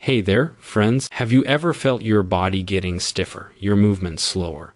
Hey there, friends. Have you ever felt your body getting stiffer, your movements slower?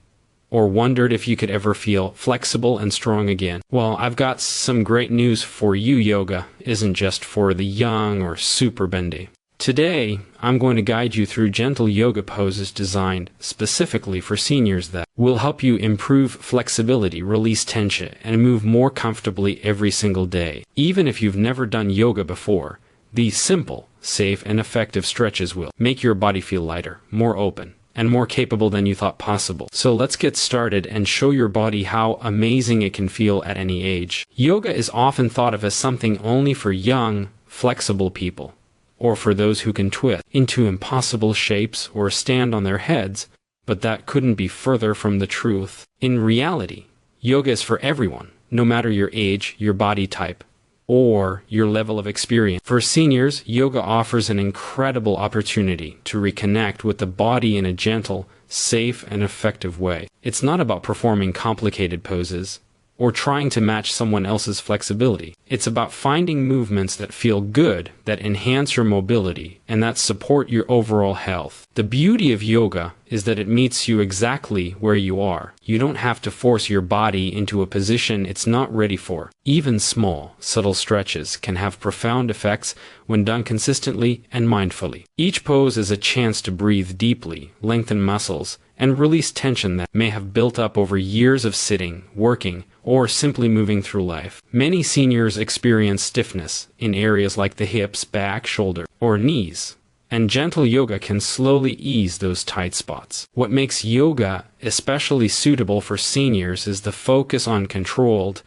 Or wondered if you could ever feel flexible and strong again? Well, I've got some great news for you. Yoga isn't just for the young or super bendy. Today, I'm going to guide you through gentle yoga poses designed specifically for seniors that will help you improve flexibility, release tension, and move more comfortably every single day. Even if you've never done yoga before, these simple, safe, and effective stretches will make your body feel lighter, more open, and more capable than you thought possible. So let's get started and show your body how amazing it can feel at any age. Yoga is often thought of as something only for young, flexible people, or for those who can twist into impossible shapes or stand on their heads, but that couldn't be further from the truth. In reality, yoga is for everyone, no matter your age, your body type, or your level of experience. For seniors, yoga offers an incredible opportunity to reconnect with the body in a gentle, safe, and effective way. It's not about performing complicated poses or trying to match someone else's flexibility. It's about finding movements that feel good, that enhance your mobility, and that support your overall health. The beauty of yoga is that it meets you exactly where you are. You don't have to force your body into a position it's not ready for. Even small, subtle stretches can have profound effects when done consistently and mindfully. Each pose is a chance to breathe deeply, lengthen muscles, and release tension that may have built up over years of sitting, working, or simply moving through life. Many seniors experience stiffness in areas like the hips, back, shoulder, or knees, and gentle yoga can slowly ease those tight spots. What makes yoga especially suitable for seniors is the focus on controlled,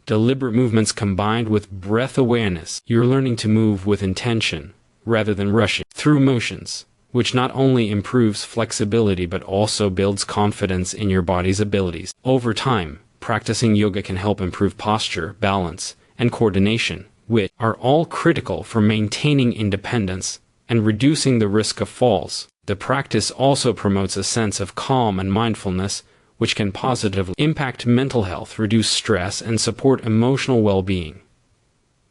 deliberate movements combined with breath awareness. You're learning to move with intention rather than rushing through motions, which not only improves flexibility but also builds confidence in your body's abilities. Over time, practicing yoga can help improve posture, balance, and coordination, which are all critical for maintaining independence and reducing the risk of falls. The practice also promotes a sense of calm and mindfulness, which can positively impact mental health, reduce stress, and support emotional well-being.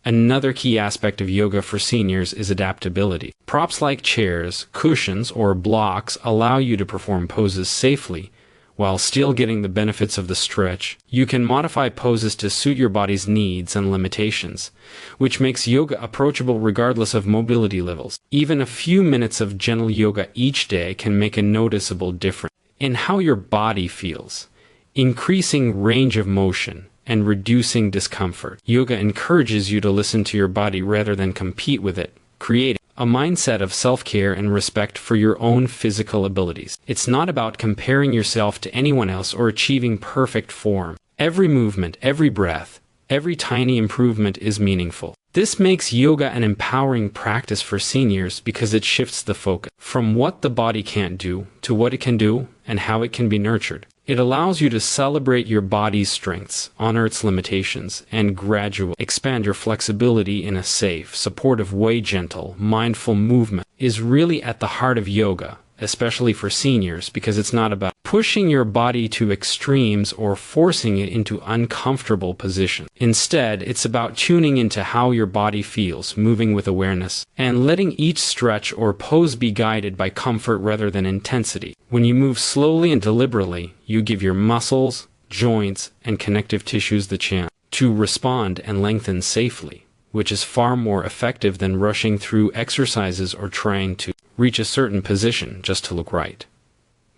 Another key aspect of yoga for seniors is adaptability. Props like chairs, cushions, or blocks allow you to perform poses safely while still getting the benefits of the stretch. You can modify poses to suit your body's needs and limitations, which makes yoga approachable regardless of mobility levels. Even a few minutes of gentle yoga each day can make a noticeable difference in how your body feels, increasing range of motion and reducing discomfort. Yoga encourages you to listen to your body rather than compete with it, creating a mindset of self-care and respect for your own physical abilities. It's not about comparing yourself to anyone else or achieving perfect form. Every movement, every breath, every tiny improvement is meaningful. This makes yoga an empowering practice for seniors because it shifts the focus from what the body can't do to what it can do and how it can be nurtured. It allows you to celebrate your body's strengths, honor its limitations, and gradually expand your flexibility in a safe, supportive way. Gentle, mindful movement is really at the heart of yoga, especially for seniors, because it's not about pushing your body to extremes or forcing it into uncomfortable positions. Instead, it's about tuning into how your body feels, moving with awareness, and letting each stretch or pose be guided by comfort rather than intensity. When you move slowly and deliberately, you give your muscles, joints, and connective tissues the chance to respond and lengthen safely, which is far more effective than rushing through exercises or trying to reach a certain position just to look right.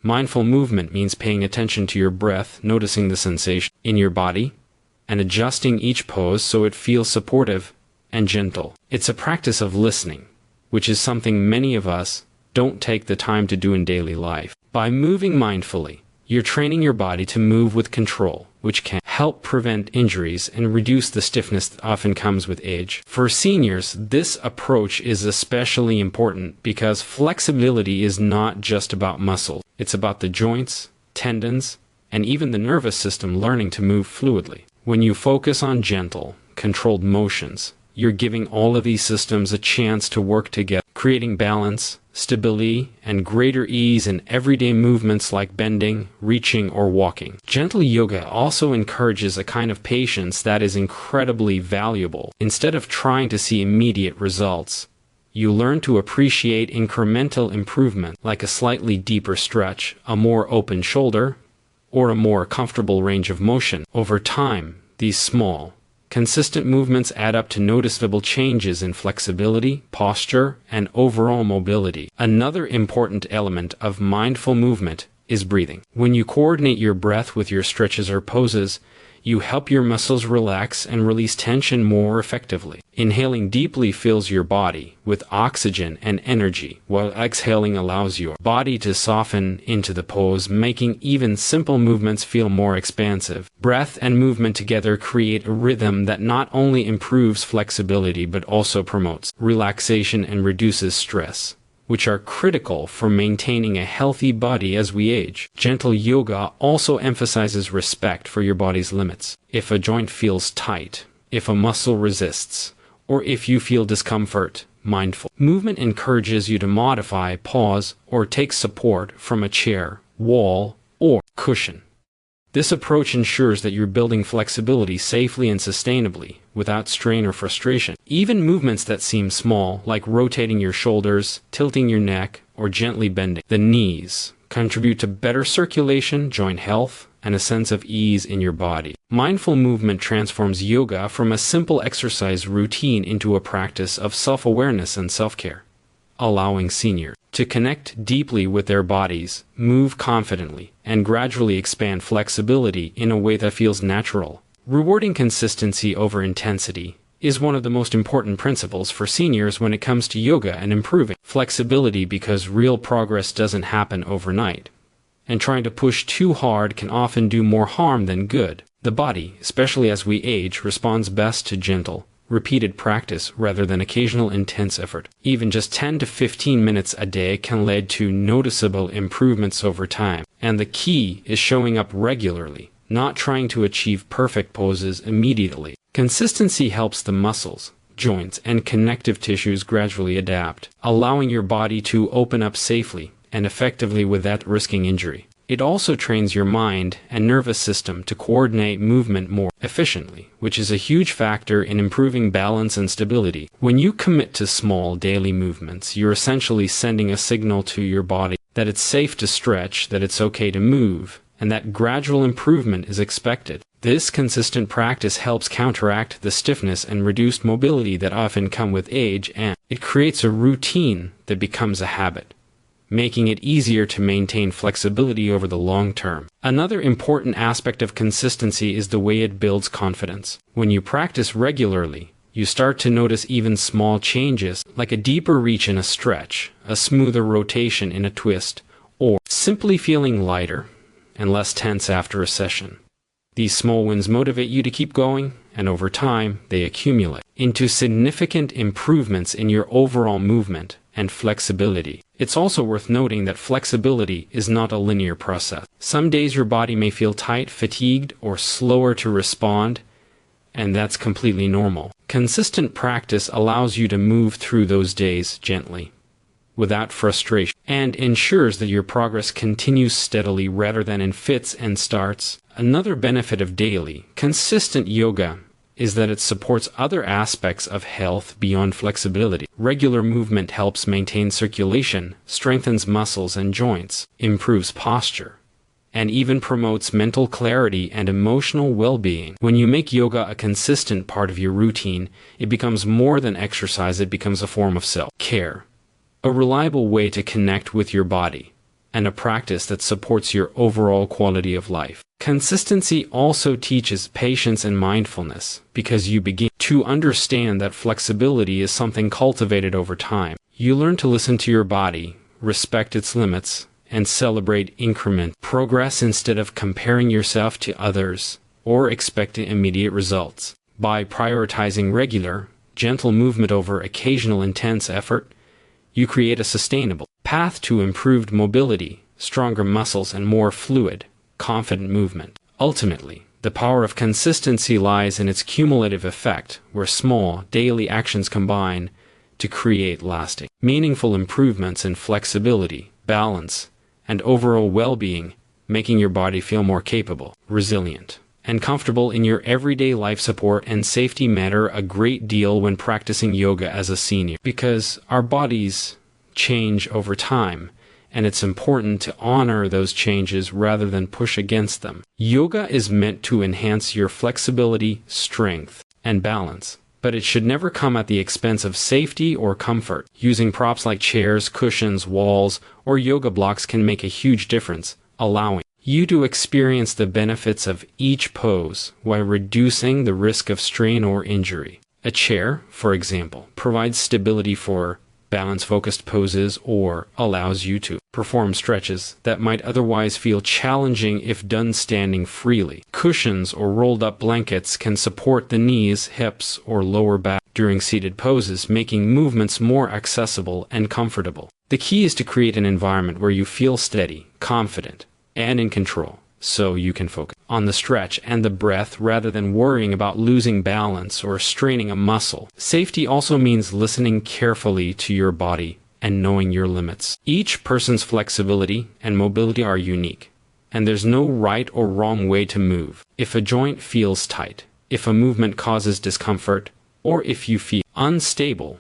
Mindful movement means paying attention to your breath, noticing the sensation in your body, and adjusting each pose so it feels supportive and gentle. It's a practice of listening, which is something many of us don't take the time to do in daily life. By moving mindfully, you're training your body to move with control, which can help prevent injuries and reduce the stiffness that often comes with age. For seniors, this approach is especially important because flexibility is not just about muscle. It's about the joints, tendons, and even the nervous system learning to move fluidly. When you focus on gentle, controlled motions, you're giving all of these systems a chance to work together, creating balance, stability, and greater ease in everyday movements like bending, reaching, or walking. Gentle yoga also encourages a kind of patience that is incredibly valuable. Instead of trying to see immediate results, You learn to appreciate incremental improvement, like a slightly deeper stretch, a more open shoulder, or a more comfortable range of motion. Over time, these small, consistent movements add up to noticeable changes in flexibility, posture, and overall mobility. Another important element of mindful movement is breathing. When you coordinate your breath with your stretches or poses, you help your muscles relax and release tension more effectively. Inhaling deeply fills your body with oxygen and energy, while exhaling allows your body to soften into the pose, making even simple movements feel more expansive. Breath and movement together create a rhythm that not only improves flexibility but also promotes relaxation and reduces stress, which are critical for maintaining a healthy body as we age. Gentle yoga also emphasizes respect for your body's limits. If a joint feels tight, if a muscle resists, or if you feel discomfort, mindful movement encourages you to modify, pause, or take support from a chair, wall, or cushion. This approach ensures that you're building flexibility safely and sustainably, without strain or frustration. Even movements that seem small, like rotating your shoulders, tilting your neck, or gently bending the knees, contribute to better circulation, joint health, and a sense of ease in your body. Mindful movement transforms yoga from a simple exercise routine into a practice of self-awareness and self-care, allowing seniors to connect deeply with their bodies, move confidently, and gradually expand flexibility in a way that feels natural. Rewarding consistency over intensity is one of the most important principles for seniors when it comes to yoga and improving flexibility, because real progress doesn't happen overnight, and trying to push too hard can often do more harm than good. The body, especially as we age, responds best to gentle, repeated practice rather than occasional intense effort. Even just 10 to 15 minutes a day can lead to noticeable improvements over time, and the key is showing up regularly, not trying to achieve perfect poses immediately. Consistency helps the muscles, joints, and connective tissues gradually adapt, allowing your body to open up safely and effectively without risking injury. It also trains your mind and nervous system to coordinate movement more efficiently, which is a huge factor in improving balance and stability. When you commit to small daily movements, you're essentially sending a signal to your body that it's safe to stretch, that it's okay to move, and that gradual improvement is expected. This consistent practice helps counteract the stiffness and reduced mobility that often come with age, and it creates a routine that becomes a habit, making it easier to maintain flexibility over the long term. Another important aspect of consistency is the way it builds confidence. When you practice regularly, you start to notice even small changes, like a deeper reach in a stretch, a smoother rotation in a twist, or simply feeling lighter and less tense after a session. These small wins motivate you to keep going, and over time, they accumulate into significant improvements in your overall movement and flexibility. It's also worth noting that flexibility is not a linear process. Some days your body may feel tight, fatigued, or slower to respond, and that's completely normal. Consistent practice allows you to move through those days gently, without frustration, and ensures that your progress continues steadily rather than in fits and starts. Another benefit of daily, consistent yoga is that it supports other aspects of health beyond flexibility. Regular movement helps maintain circulation, strengthens muscles and joints, improves posture, and even promotes mental clarity and emotional well-being. When you make yoga a consistent part of your routine, it becomes more than exercise, it becomes a form of self-care, a reliable way to connect with your body, and a practice that supports your overall quality of life. Consistency also teaches patience and mindfulness, because you begin to understand that flexibility is something cultivated over time. You learn to listen to your body, respect its limits, and celebrate increment progress instead of comparing yourself to others or expecting immediate results. By prioritizing regular, gentle movement over occasional intense effort, you create a sustainable path to improved mobility, stronger muscles, and more fluid, confident movement. Ultimately, the power of consistency lies in its cumulative effect, where small, daily actions combine to create lasting, meaningful improvements in flexibility, balance, and overall well-being, making your body feel more capable, resilient, and comfortable in your everyday life. Support and safety matter a great deal when practicing yoga as a senior, because our bodies change over time, and it's important to honor those changes rather than push against them. Yoga is meant to enhance your flexibility, strength, and balance, but it should never come at the expense of safety or comfort. Using props like chairs, cushions, walls, or yoga blocks can make a huge difference, allowing you to experience the benefits of each pose while reducing the risk of strain or injury. A chair, for example, provides stability for balance-focused poses or allows you to perform stretches that might otherwise feel challenging if done standing freely. Cushions or rolled-up blankets can support the knees, hips, or lower back during seated poses, making movements more accessible and comfortable. The key is to create an environment where you feel steady, confident, and in control, so you can focus on the stretch and the breath rather than worrying about losing balance or straining a muscle. Safety also means listening carefully to your body and knowing your limits. Each person's flexibility and mobility are unique, and there's no right or wrong way to move. If a joint feels tight, if a movement causes discomfort, or if you feel unstable,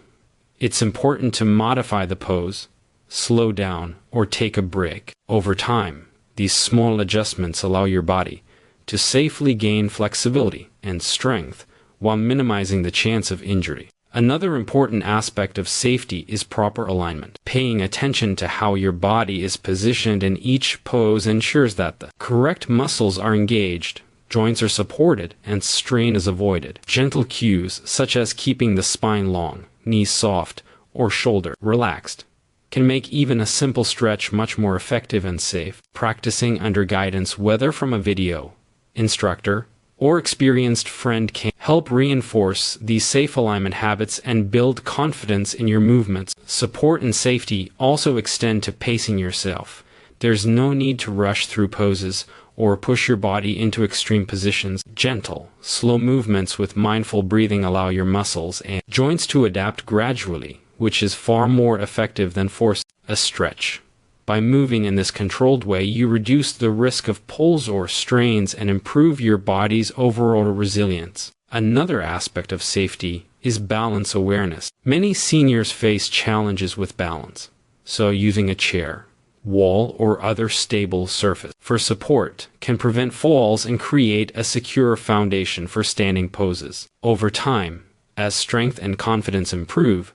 it's important to modify the pose, slow down, or take a break. Over time, these small adjustments allow your body to safely gain flexibility and strength while minimizing the chance of injury. Another important aspect of safety is proper alignment. Paying attention to how your body is positioned in each pose ensures that the correct muscles are engaged, joints are supported, and strain is avoided. Gentle cues, such as keeping the spine long, knees soft, or shoulder relaxed, can make even a simple stretch much more effective and safe. Practicing under guidance, whether from a video instructor or experienced friend, can help reinforce these safe alignment habits and build confidence in your movements. Support and safety also extend to pacing yourself. There's no need to rush through poses or push your body into extreme positions. Gentle, slow movements with mindful breathing allow your muscles and joints to adapt gradually, which is far more effective than forcing a stretch. By moving in this controlled way, you reduce the risk of pulls or strains and improve your body's overall resilience. Another aspect of safety is balance awareness. Many seniors face challenges with balance, so using a chair, wall, or other stable surface for support can prevent falls and create a secure foundation for standing poses. Over time, as strength and confidence improve,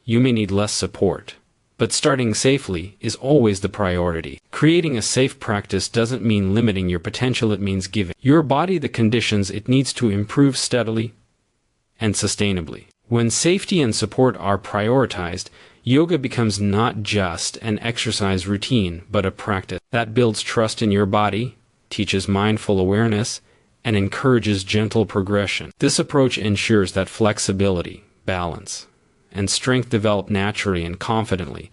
you may need less support, but starting safely is always the priority. Creating a safe practice doesn't mean limiting your potential, it means giving your body the conditions it needs to improve steadily and sustainably. When safety and support are prioritized, yoga becomes not just an exercise routine, but a practice that builds trust in your body, teaches mindful awareness, and encourages gentle progression. This approach ensures that flexibility, balance, and strength develop naturally and confidently,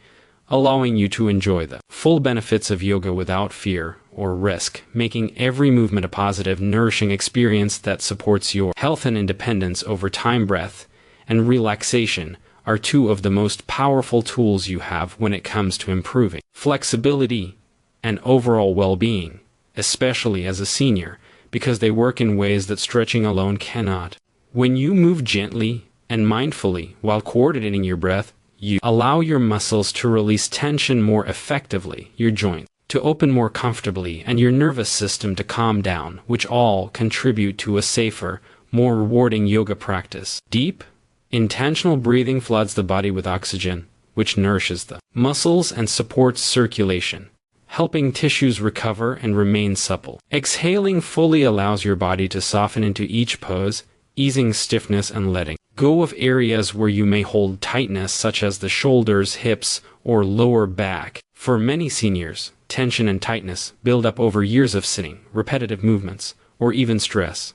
allowing you to enjoy the full benefits of yoga without fear or risk, making every movement a positive, nourishing experience that supports your health and independence over time. Breath and relaxation are two of the most powerful tools you have when it comes to improving flexibility and overall well-being, especially as a senior, because they work in ways that stretching alone cannot. When you move gently and mindfully while coordinating your breath, you allow your muscles to release tension more effectively, your joints to open more comfortably, and your nervous system to calm down, which all contribute to a safer, more rewarding yoga practice. Deep, intentional breathing floods the body with oxygen, which nourishes the muscles and supports circulation, helping tissues recover and remain supple. Exhaling fully allows your body to soften into each pose, easing stiffness and letting go of areas where you may hold tightness, such as the shoulders, hips, or lower back. For many seniors, tension and tightness build up over years of sitting, repetitive movements, or even stress.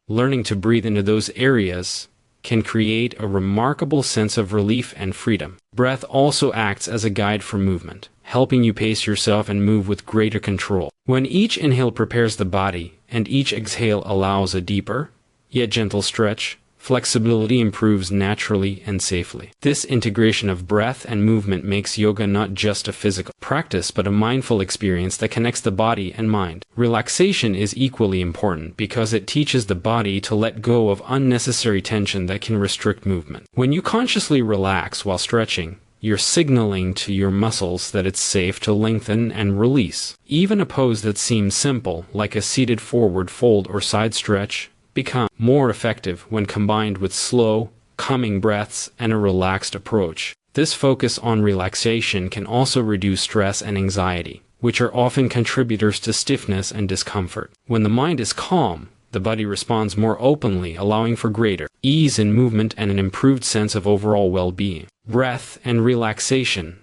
Learning to breathe into those areas can create a remarkable sense of relief and freedom. Breath also acts as a guide for movement, helping you pace yourself and move with greater control. When each inhale prepares the body and each exhale allows a deeper, yet gentle stretch, flexibility improves naturally and safely. This integration of breath and movement makes yoga not just a physical practice but a mindful experience that connects the body and mind. Relaxation is equally important because it teaches the body to let go of unnecessary tension that can restrict movement. When you consciously relax while stretching, you're signaling to your muscles that it's safe to lengthen and release. Even a pose that seems simple, like a seated forward fold or side stretch, become more effective when combined with slow, calming breaths and a relaxed approach. This focus on relaxation can also reduce stress and anxiety, which are often contributors to stiffness and discomfort. When the mind is calm, the body responds more openly, allowing for greater ease in movement and an improved sense of overall well-being. Breath and relaxation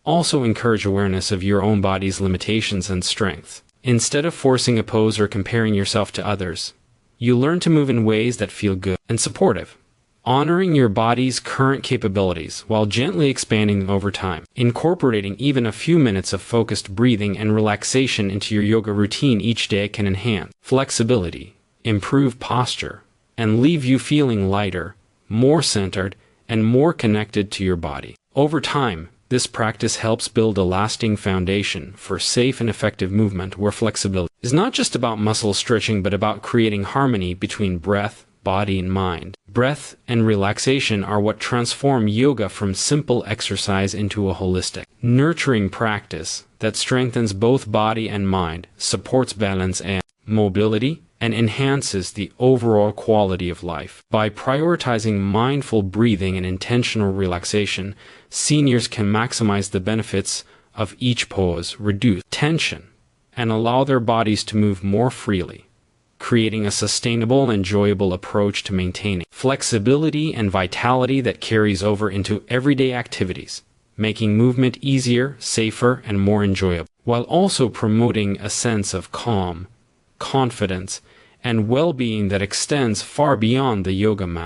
also encourage awareness of your own body's limitations and strengths. Instead of forcing a pose or comparing yourself to others, you learn to move in ways that feel good and supportive, honoring your body's current capabilities while gently expanding them over time. Incorporating even a few minutes of focused breathing and relaxation into your yoga routine each day can enhance flexibility, improve posture, and leave you feeling lighter, more centered, and more connected to your body. Over time, this practice helps build a lasting foundation for safe and effective movement where flexibility is not just about muscle stretching but about creating harmony between breath, body, and mind. Breath and relaxation are what transform yoga from simple exercise into a holistic, nurturing practice that strengthens both body and mind, supports balance and mobility, and enhances the overall quality of life. By prioritizing mindful breathing and intentional relaxation, seniors can maximize the benefits of each pose, reduce tension, and allow their bodies to move more freely, creating a sustainable and enjoyable approach to maintaining flexibility and vitality that carries over into everyday activities, making movement easier, safer, and more enjoyable, while also promoting a sense of calm, confidence, and well-being that extends far beyond the yoga mat.